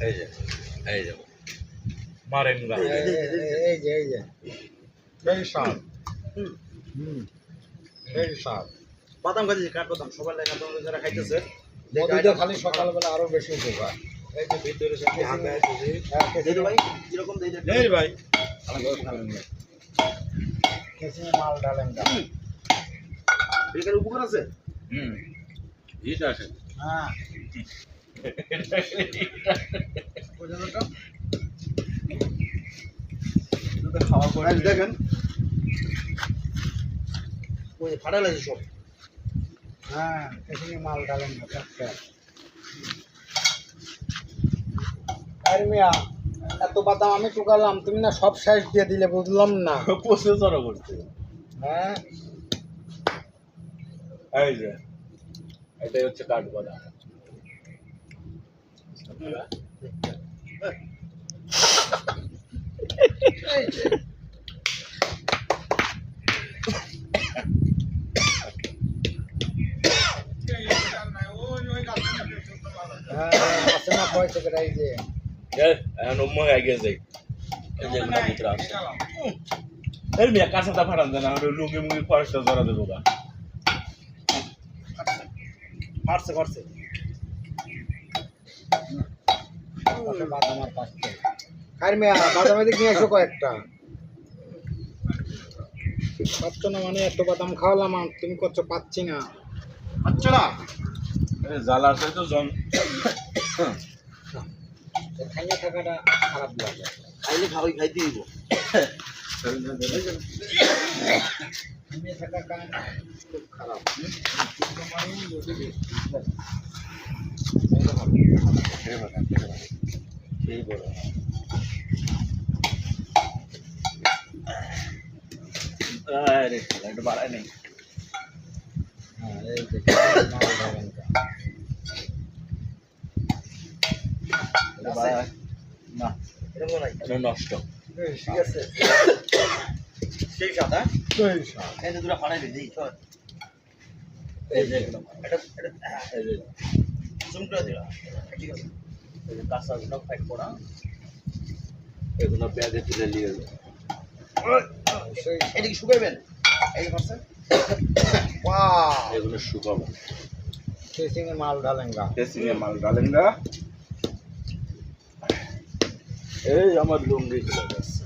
এই যে এই যে মারেঙ্গা এই যে এই স্বাদ এই স্বাদ বাদাম খাইছি কাঠ বাদাম সবাই লেখা তো যারা খাইতেছে মধুটা খালি সকালবেলা আরো বেশি উপকার এই যে ভিতরে সব হাতে আছে দেই ভাই কিরকম দেই এই ভাই কিসিমে মাল ডালেন না এর উপকার আছে এটা আছে হ্যাঁ খাওয়া করে দেখেন ওই ফাটা লাগছে সব হ্যাঁ কিসিমে মাল ডালেন না আরে মিয়া এত বাদাম আমি টুকালাম তুমি না সব শেষ দিয়ে দিলে বুঝলাম না প্রসেসর করতে হ্যাঁ এই যে এটাই হচ্ছে কাঠবাদাম হ্যাঁ আছে না পয়সা করে এই যে এখন উম্মা আগে যাই এই যে এগুলো ভিতরে আছে এই মিয়া কাঁচাটা ফাটান দেন আর লুঙ্গি মুঙ্গি খরচটা জড়া দেবো গা ফাটছে বাদাম আর পাচ্ছে আর মিয়া বাদাম এদিকে নিয়ে এসো কয়েকটা পাচ্ছ না মানে এত বাদাম খাওয়ালাম আর তুমি করছো পাচ্ছি না আচ্ছা না জ্বালার সাথে জন খাইয়ে থাকাটা খারাপ লাগে খাইলে খাইতে দিব খাইয়ে থাকা কাম খুব খারাপ এই বড় আরে লাইট বাড়ায় নাই হ্যাঁ এই যে মাল ডালেন না এটা বলাই এটা নষ্ট ঠিক আছে সেই সাদা এই যে দুটো ফাটাই দিই চল এই যে এটা এই যে জুম করে দিলা ঠিক আছে এই যে কাঁচাগুলো প্যাক করা এগুলো ব্যাগে তুলে নিয়ে এটা কি শুকাইবেন এই পারছেন ওয়াও এগুলো শুকাবো কেসিংয়ে মাল ডালেন গা টেসিংয়ে মাল ডালেন না এই আমার লুঙ্গি চলে যাচ্ছে